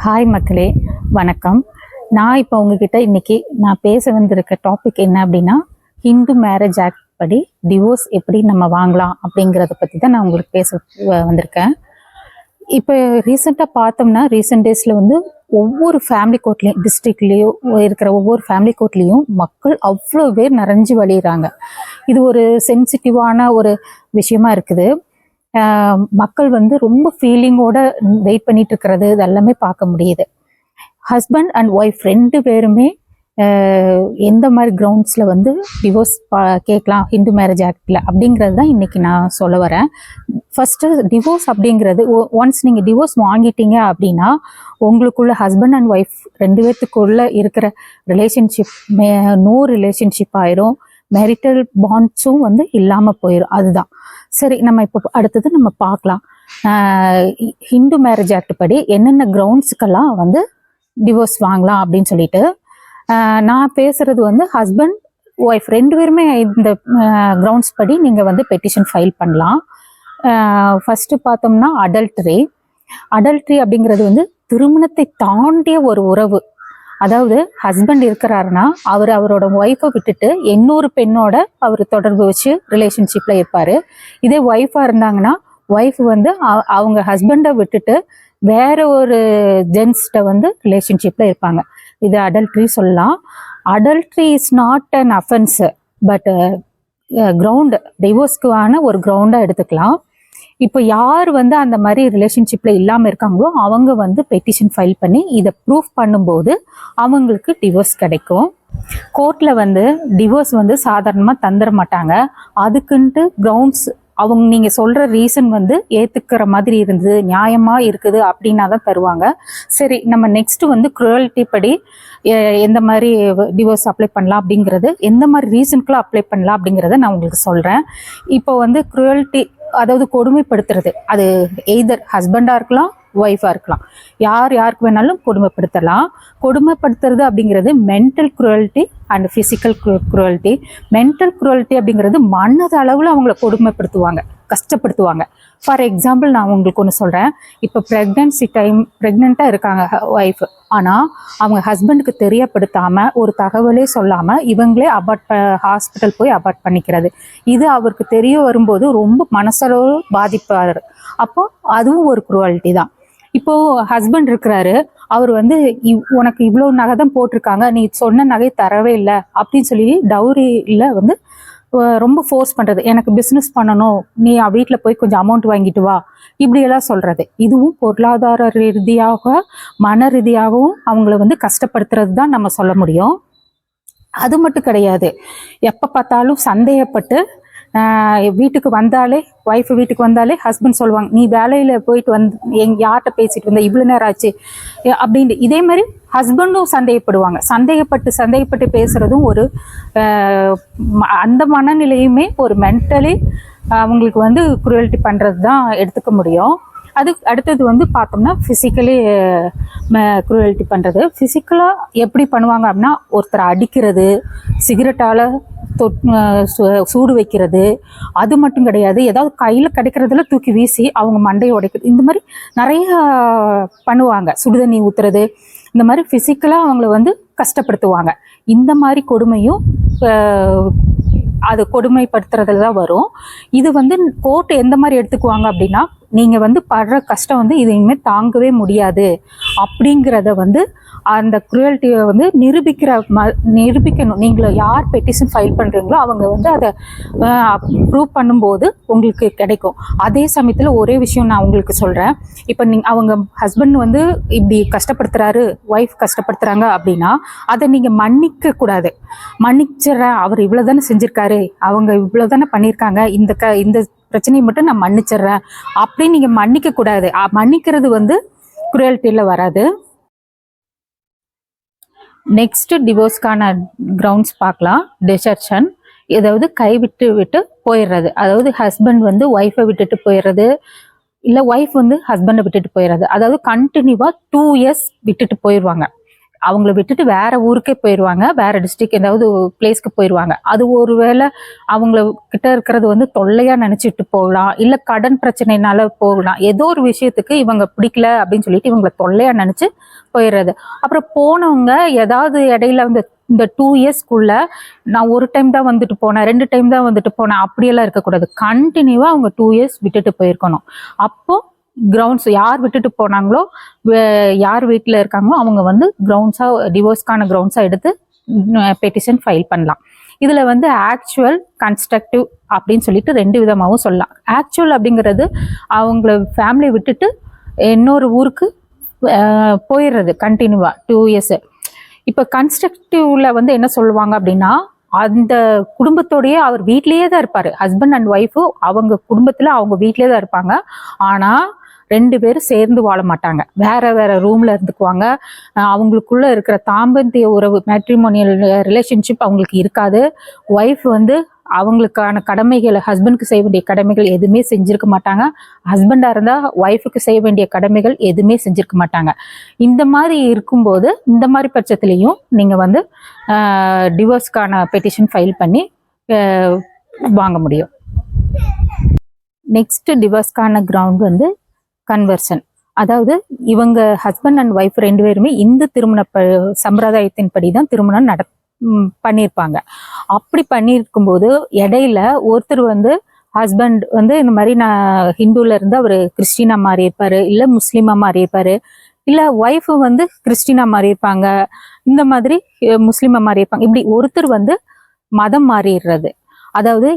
Hi மக்களே, வணக்கம். நான் இப்போ உங்ககிட்ட இன்னைக்கு நான் பேச வந்திருக்க டாபிக் என்ன அப்படின்னா, ஹிந்து மேரேஜ் ஆக்ட் படி டிவோர்ஸ் எப்படி நம்ம வாங்கலாம் அப்படிங்கிறத பற்றி தான் நான் உங்களுக்கு பேச வந்திருக்கேன். இப்போ ரீசெண்டாக பார்த்தோம்னா, ரீசெண்ட் டேஸில் வந்து ஒவ்வொரு ஃபேமிலி கோர்ட்லேயும் டிஸ்ட்ரிக்ட்லேயும் இருக்கிற ஒவ்வொரு ஃபேமிலி கோர்ட்லேயும் மக்கள் அவ்வளோ பேர் நிறைஞ்சு வழியிறாங்க. இது ஒரு சென்சிட்டிவான ஒரு விஷயமா இருக்குது. மக்கள் வந்து ரொம்ப ஃபீலிங்கோட வெயிட் பண்ணிட்டு இருக்கிறது இதெல்லாமே பார்க்க முடியுது. ஹஸ்பண்ட் அண்ட் ஒய்ஃப் ரெண்டு பேருமே எந்த மாதிரி கிரவுண்ட்ஸில் வந்து டிவோர்ஸ் கேட்கலாம் ஹிந்து மேரேஜ் ஆக்டில் அப்படிங்கிறது தான் இன்றைக்கி நான் சொல்ல வரேன். ஃபஸ்ட்டு டிவோர்ஸ் அப்படிங்கிறது ஒன்ஸ் நீங்கள் டிவோர்ஸ் வாங்கிட்டீங்க அப்படின்னா உங்களுக்குள்ள ஹஸ்பண்ட் அண்ட் ஒய்ஃப் ரெண்டு பேர்த்துக்குள்ளே இருக்கிற ரிலேஷன்ஷிப் நோ ரிலேஷன்ஷிப் ஆயிரும். மேரிட்டல் பாண்ட்ஸும் வந்து இல்லாமல் போயிடும். அதுதான் சரி. நம்ம இப்போ அடுத்தது நம்ம பார்க்கலாம் ஹிந்து மேரேஜ் ஆக்ட் படி என்னென்ன கிரவுண்ட்ஸுக்கெல்லாம் வந்து டிவோர்ஸ் வாங்கலாம் அப்படின்னு சொல்லிட்டு. நான் பேசுறது வந்து ஹஸ்பண்ட் ஒய்ஃப் ரெண்டு பேருமே இந்த கிரவுண்ட்ஸ் படி நீங்கள் வந்து பெட்டிஷன் ஃபைல் பண்ணலாம். ஃபஸ்ட்டு பார்த்தோம்னா அடல்ட்ரி அப்படிங்கிறது வந்து திருமணத்தை தாண்டிய ஒரு உறவு. அதாவது ஹஸ்பண்ட் இருக்கிறாருன்னா அவரோட ஒய்ஃபை விட்டுட்டு இன்னொரு பெண்ணோட அவர் தொடர்பு வச்சு ரிலேஷன்ஷிப்பில் இருப்பார். இதே ஒய்ஃபாக இருந்தாங்கன்னா ஒய்ஃப் வந்து அவங்க ஹஸ்பண்டை விட்டுட்டு வேற ஒரு ஜென்ஸ்கிட்ட வந்து ரிலேஷன்ஷிப்பில் இருப்பாங்க. இது அடல்ட்ரி சொல்லலாம். Adultery is not an offence, but ground டிவோர்ஸ்க்கான ஒரு கிரவுண்டாக எடுத்துக்கலாம். இப்போ யார் வந்து அந்த மாதிரி ரிலேஷன்ஷிப்பில் இல்லாமல் இருக்காங்களோ அவங்க வந்து பெட்டிஷன் ஃபைல் பண்ணி இதை ப்ரூஃப் பண்ணும்போது அவங்களுக்கு டிவோர்ஸ் கிடைக்கும். கோர்ட்டில் வந்து டிவோர்ஸ் வந்து சாதாரணமாக தந்துட மாட்டாங்க. அதுக்குன்ட்டு கிரவுண்ட்ஸ் அவங்க நீங்கள் சொல்கிற ரீசன் வந்து ஏற்றுக்கிற மாதிரி இருந்தது, நியாயமாக இருக்குது அப்படின்னா தான் தருவாங்க. சரி, நம்ம நெக்ஸ்ட்டு வந்து க்ரூவல்ட்டி படி எந்த மாதிரி டிவோர்ஸ் அப்ளை பண்ணலாம் அப்படிங்கிறது, எந்த மாதிரி ரீசனுக்குலாம் அப்ளை பண்ணலாம் அப்படிங்கிறத நான் உங்களுக்கு சொல்கிறேன். இப்போ வந்து க்ரூவல்ட்டி அதாவது கொடுமைப்படுத்துறது, அது எய்தர் ஹஸ்பண்டாக இருக்கலாம் ஒய்ஃபாக இருக்கலாம், யாருக்கு வேணாலும் கொடுமைப்படுத்தலாம். கொடுமைப்படுத்துறது அப்படிங்கிறது mental cruelty and physical cruelty. Mental cruelty அப்படிங்கிறது மனது அளவில் அவங்கள கொடுமைப்படுத்துவாங்க, கஷ்டப்படுத்துவாங்க. ஃபார் எக்ஸாம்பிள் நான் உங்களுக்கு ஒன்று சொல்கிறேன். இப்போ ப்ரெக்னெண்ட்டாக இருக்காங்க ஒய்ஃப், ஆனால் அவங்க ஹஸ்பண்டுக்கு தெரியப்படுத்தாமல் ஒரு தகவலே சொல்லாமல் இவங்களே ஹாஸ்பிட்டல் போய் அபார்ட் பண்ணிக்கிறது. இது அவருக்கு தெரிய வரும்போது ரொம்ப மனசளவு பாதிப்பார். அப்போ அதுவும் ஒரு க்ரூவல்ட்டி தான். இப்போது ஹஸ்பண்ட் இருக்கிறாரு, அவர் வந்து உனக்கு இவ்வளோ நகை தான் போட்டிருக்காங்க, நீ சொன்ன நகை தரவே இல்லை அப்படின்னு சொல்லி டவுரியில் வந்து ரொம்ப ஃபோர்ஸ் பண்ணுறது. எனக்கு பிஸ்னஸ் பண்ணணும், நீ வீட்டில் போய் கொஞ்சம் அமௌண்ட் வாங்கிட்டு வா, இப்படியெல்லாம் சொல்கிறது. இதுவும் பொருளாதார ரீதியாக மன ரீதியாகவும் அவங்கள வந்து கஷ்டப்படுத்துறது தான் நம்ம சொல்ல முடியும். அது மட்டும் கிடையாது, எப்போ பார்த்தாலும் சந்தேகப்பட்டு வீட்டுக்கு வந்தாலே வீட்டுக்கு வந்தாலே ஹஸ்பண்ட் சொல்லுவாங்க, நீ வேலையில் போயிட்டு யார்கிட்ட பேசிட்டு வந்த, இவ்வளோ நேரம் ஆச்சு அப்படின்ட்டு. இதே மாதிரி ஹஸ்பண்டும் சந்தேகப்படுவாங்க. சந்தேகப்பட்டு பேசுறதும் ஒரு அந்த மனநிலையுமே ஒரு மென்டலி அவங்களுக்கு வந்து குரூவல்ட்டி பண்ணுறது தான் எடுத்துக்க முடியும். அடுத்தது வந்து பார்த்தோம்னா ஃபிசிக்கலி குரூவல்ட்டி பண்ணுறது. ஃபிசிக்கலாக எப்படி பண்ணுவாங்க அப்படின்னா, ஒருத்தரை அடிக்கிறது, சிகரெட்டால் சூடு வைக்கிறது. அது மட்டும் கிடையாது, ஏதாவது கையில் கிடைக்கிறதுல தூக்கி வீசி அவங்க மண்டையை உடைக்கிறது. இந்த மாதிரி நிறைய பண்ணுவாங்க. சுடுதண்ணி ஊற்றுறது, இந்த மாதிரி ஃபிசிக்கலாக அவங்கள வந்து கஷ்டப்படுத்துவாங்க. இந்த மாதிரி கொடுமையும் அது கொடுமைப்படுத்துறதுல தான் வரும். இது வந்து கோர்ட் எந்த மாதிரி எடுத்துக்குவாங்க அப்படின்னா, நீங்கள் வந்து படுற கஷ்டம் வந்து இது இனிமேல் தாங்கவே முடியாது அப்படிங்கிறத வந்து அந்த க்ரூவல்ட்டியை வந்து நிரூபிக்கணும். நீங்கள் யார் பெட்டிஷன் ஃபைல் பண்ணுறீங்களோ அவங்க வந்து அதை ப்ரூவ் பண்ணும்போது உங்களுக்கு கிடைக்கும். அதே சமயத்தில் ஒரே விஷயம் நான் உங்களுக்கு சொல்கிறேன். இப்போ அவங்க ஹஸ்பண்ட் வந்து இப்படி கஷ்டப்படுத்துகிறாரு, ஒய்ஃப் கஷ்டப்படுத்துகிறாங்க அப்படின்னா அதை நீங்கள் மன்னிக்கக்கூடாது. மன்னிச்சிட்றேன், அவர் இவ்வளோ தானே செஞ்சுருக்காரு, அவங்க இவ்வளோ தானே பண்ணியிருக்காங்க, இந்த பிரச்சனையை மட்டும் நான் மன்னிச்சிட்றேன் அப்படின்னு நீங்கள் மன்னிக்கக்கூடாது. மன்னிக்கிறது வந்து க்ரூவல்ட்டியில் வராது. நெக்ஸ்ட் டிவோர்ஸ்க்கான கிரவுண்ட்ஸ் பார்க்கலாம். டிசர்ஷன், ஏதாவது விட்டு போயிடுறது. அதாவது ஹஸ்பண்ட் வந்து ஒய்ஃபை விட்டுட்டு போயிடுறது, இல்லை ஒய்ஃப் வந்து ஹஸ்பண்டை விட்டுட்டு போயிடுறது. அதாவது கண்டினியூவாக 2 years விட்டுட்டு போயிடுவாங்க. அவங்கள விட்டுட்டு வேற ஊருக்கே போயிடுவாங்க, வேற டிஸ்ட்ரிக்ட் ஏதாவது பிளேஸ்க்கு போயிடுவாங்க. அது ஒருவேளை அவங்கள கிட்ட இருக்கிறது வந்து தொல்லையா நினைச்சிட்டு போகலாம், இல்ல கடன் பிரச்சனைனால போகலாம். ஏதோ ஒரு விஷயத்துக்கு இவங்க பிடிக்கல அப்படின்னு சொல்லிட்டு இவங்களை தொல்லையா நினைச்சு போயிடுறது. அப்புறம் போனவங்க ஏதாவது இடையில வந்து இந்த 2 இயர்ஸ்க்குள்ள நான் ஒரு டைம் தான் வந்துட்டு போனேன், 2 டைம் தான் வந்துட்டு போனேன் அப்படியெல்லாம் இருக்கக்கூடாது. கண்டினியூவா அவங்க 2 இயர்ஸ் விட்டுட்டு போயிருக்கணும். அப்போ கிரவுண்ட்ஸ் யார் விட்டுட்டு போனாங்களோ, யார் வீட்டில் இருக்காங்களோ அவங்க வந்து கிரவுண்ட்ஸா, டிவோர்ஸ்க்கான கிரவுண்ட்ஸா எடுத்து பெட்டிஷன் ஃபைல் பண்ணலாம். இதுல வந்து ஆக்சுவல், கன்ஸ்ட்ரக்டிவ் அப்படின்னு சொல்லிட்டு 2 விதமாகவும் சொல்லலாம். ஆக்சுவல் அப்படிங்கிறது அவங்கள ஃபேமிலியை விட்டுட்டு இன்னொரு ஊருக்கு போயிடுறது கண்டினியூவா 2 இயர்ஸ். இப்போ கன்ஸ்ட்ரக்டிவ்ல வந்து என்ன சொல்லுவாங்க அப்படின்னா, அந்த குடும்பத்தோடயே அவர் வீட்லயே தான் இருப்பாரு. ஹஸ்பண்ட் அண்ட் ஒய்ஃபு அவங்க குடும்பத்துல அவங்க வீட்லயே தான் இருப்பாங்க. ஆனா 2 பேரும் சேர்ந்து வாழ மாட்டாங்க, வேற வேற ரூம்ல இருந்துக்குவாங்க. அவங்களுக்குள்ள இருக்கிற தாம்பத்திய உறவு, மேட்ரிமோனியல் ரிலேஷன்ஷிப் அவங்களுக்கு இருக்காது. ஒய்ஃப் வந்து அவங்களுக்கான கடமைகளை, ஹஸ்பண்டுக்கு செய்ய வேண்டிய கடமைகள் எதுவுமே செஞ்சிருக்க மாட்டாங்க. ஹஸ்பண்டா இருந்தா ஒய்ஃபுக்கு செய்ய வேண்டிய கடமைகள் எதுவுமே செஞ்சிருக்க மாட்டாங்க. இந்த மாதிரி இருக்கும்போது, இந்த மாதிரி பட்சத்துலையும் நீங்க வந்து டிவோர்ஸ்க்கான பெட்டிஷன் ஃபைல் பண்ணி வாங்க முடியும். நெக்ஸ்ட் டிவோர்ஸ்க்கான கிரவுண்ட் வந்து கன்வர்ஷன். அதாவது இவங்க ஹஸ்பண்ட் அண்ட் ஒய்ஃப் 2 பேருமே இந்து திருமண சம்பிரதாயத்தின்படி தான் திருமணம் பண்ணியிருப்பாங்க. அப்படி பண்ணியிருக்கும் போது இடையில ஒருத்தர் வந்து ஹஸ்பண்ட் வந்து இந்த மாதிரி நான் ஹிந்துல இருந்து அவர் கிறிஸ்டினா மாறி இருப்பாரு, இல்ல முஸ்லீமா மாறி இருப்பாரு, இல்ல ஒய்ஃப் வந்து கிறிஸ்டினா மாறி இருப்பாங்க, இந்த மாதிரி முஸ்லீமா மாறி இருப்பாங்க. இப்படி ஒருத்தர் வந்து மதம் மாறிடுறது. அதாவது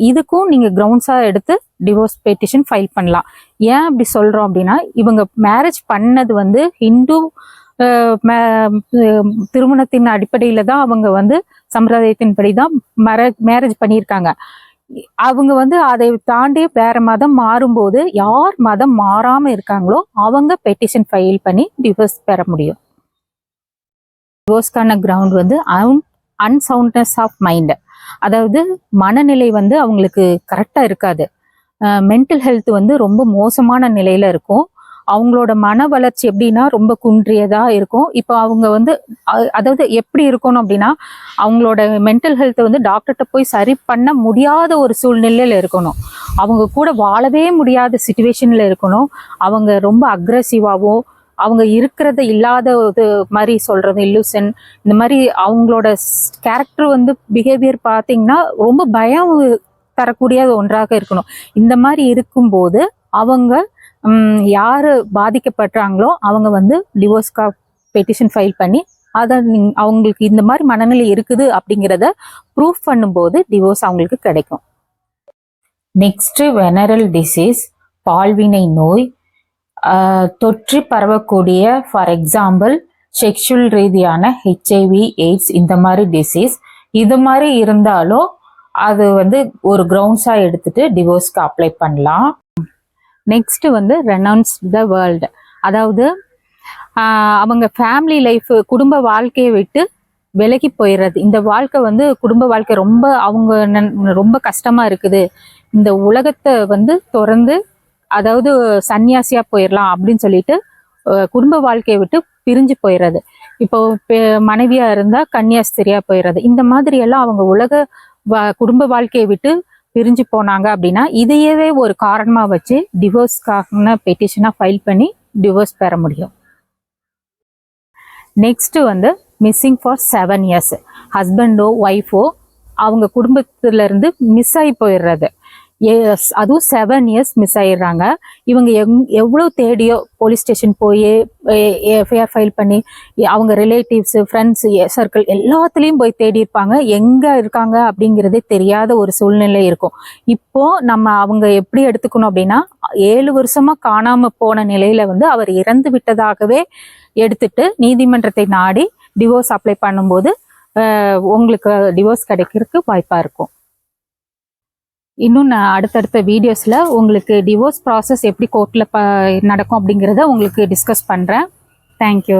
இதுக்கும் நீங்க கிரவுண்ட்ஸா எடுத்து டிவோர்ஸ் பெட்டிஷன் ஃபைல் பண்ணலாம். ஏன் அப்படி சொல்றோம் அப்படின்னா, இவங்க மேரேஜ் பண்ணது வந்து ஹிந்து திருமணத்தின் அடிப்படையில தான் அவங்க வந்து சம்பிரதாயத்தின்படி தான் மேரேஜ் பண்ணியிருக்காங்க. அவங்க வந்து அதை தாண்டி வேற மதம் மாறும்போது யார் மதம் மாறாம இருக்காங்களோ அவங்க பெட்டிஷன் ஃபைல் பண்ணி டிவோர்ஸ் பெற முடியும். டிவோர்ஸ்க்கான கிரவுண்ட் வந்து அன்சவுண்ட்னஸ் ஆஃப் மைண்ட். அதாவது மனநிலை வந்து அவங்களுக்கு கரெக்டா இருக்காது. மென்டல் ஹெல்த் வந்து ரொம்ப மோசமான நிலையில இருக்கும். அவங்களோட மன வளர்ச்சி எப்படின்னா ரொம்ப குன்றியதா இருக்கும். இப்போ அவங்க வந்து அதாவது எப்படி இருக்கணும் அப்படின்னா, அவங்களோட மென்டல் ஹெல்த்தை வந்து டாக்டர்கிட்ட போய் சரி பண்ண முடியாத ஒரு சூழ்நிலையில இருக்கணும். அவங்க கூட வாழவே முடியாத சிச்சுவேஷன்ல இருக்கணும். அவங்க ரொம்ப அக்ரெசிவாவோ, அவங்க இருக்கிறத இல்லாத ஒரு மாதிரி சொல்றது இல்லூசன், இந்த மாதிரி அவங்களோட கேரக்டர் வந்து பிஹேவியர் பார்த்தீங்கன்னா ரொம்ப பயம் தரக்கூடிய ஒன்றாக இருக்கணும். இந்த மாதிரி இருக்கும்போது அவங்க யாரு பாதிக்கப்படுறாங்களோ அவங்க வந்து டிவோர்ஸ்க்கா பெட்டிஷன் ஃபைல் பண்ணி அதை அவங்களுக்கு இந்த மாதிரி மனநிலை இருக்குது அப்படிங்கிறத ப்ரூஃப் பண்ணும்போது டிவோர்ஸ் அவங்களுக்கு கிடைக்கும். நெக்ஸ்ட் வெனரல் டிசீஸ், பால்வினை நோய், தொற்றி பரவக்கூடிய, ஃபார் எக்ஸாம்பிள் செக்ஷுவல் ரீதியான HIV, எய்ட்ஸ், இந்த மாதிரி டிசீஸ். இது மாதிரி இருந்தாலும் அது வந்து ஒரு கிரவுண்ட்ஸா எடுத்துட்டு டிவோர்ஸ்க்கு அப்ளை பண்ணலாம். நெக்ஸ்ட் வந்து ரெனவுன்ஸ் த வேர்ல்டு. அதாவது அவங்க ஃபேமிலி லைஃப், குடும்ப வாழ்க்கையை விட்டு விலகி போயிடுறது. இந்த வாழ்க்கை வந்து குடும்ப வாழ்க்கை ரொம்ப அவங்க ரொம்ப கஷ்டமா இருக்குது, இந்த உலகத்தை வந்து திறந்து அதாவது சன்னியாசியா போயிடலாம் அப்படின்னு சொல்லிட்டு குடும்ப வாழ்க்கையை விட்டு பிரிஞ்சு போயிடுறது. இப்போ மனைவியா இருந்தா கன்னியாஸ்திரியா போயிடுறது. இந்த மாதிரி எல்லாம் அவங்க குடும்ப வாழ்க்கையை விட்டு பிரிஞ்சு போனாங்க அப்படின்னா இதையவே ஒரு காரணமா வச்சு டிவோர்ஸ்க்கான பெட்டிஷனா ஃபைல் பண்ணி டிவோர்ஸ் பெற முடியும். நெக்ஸ்ட் வந்து மிஸ்ஸிங் ஃபார் 7 இயர்ஸ். ஹஸ்பண்டோ ஒய்ஃபோ அவங்க குடும்பத்துல இருந்து மிஸ் ஆகி போயிடுறது. அதுவும் 7 இயர்ஸ் மிஸ் ஆயிடுறாங்க. இவங்க எவ்வளவு தேடியோ போலீஸ் ஸ்டேஷன் போய் எஃப்ஐஆர் ஃபைல் பண்ணி அவங்க ரிலேட்டிவ்ஸ், ஃப்ரெண்ட்ஸ் சர்க்கிள் எல்லாத்துலேயும் போய் தேடி இருப்பாங்க. எங்க இருக்காங்க அப்படிங்கிறதே தெரியாத ஒரு சூழ்நிலை இருக்கும். இப்போ நம்ம அவங்க எப்படி எடுத்துக்கணும் அப்படின்னா, 7 வருஷமா காணாம போன நிலையில வந்து அவர் இறந்து விட்டதாகவே எடுத்துட்டு நீதிமன்றத்தை நாடி டிவோர்ஸ் அப்ளை பண்ணும்போது உங்களுக்கு டிவோர்ஸ் கிடைக்கிறதுக்கு வாய்ப்பா இருக்கும். இன்னும் நான் அடுத்தடுத்த வீடியோஸில் உங்களுக்கு டிவோர்ஸ் ப்ராசஸ் எப்படி கோர்ட்டில் நடக்கும் அப்படிங்கிறத உங்களுக்கு டிஸ்கஸ் பண்ணுறேன். தேங்க்யூ.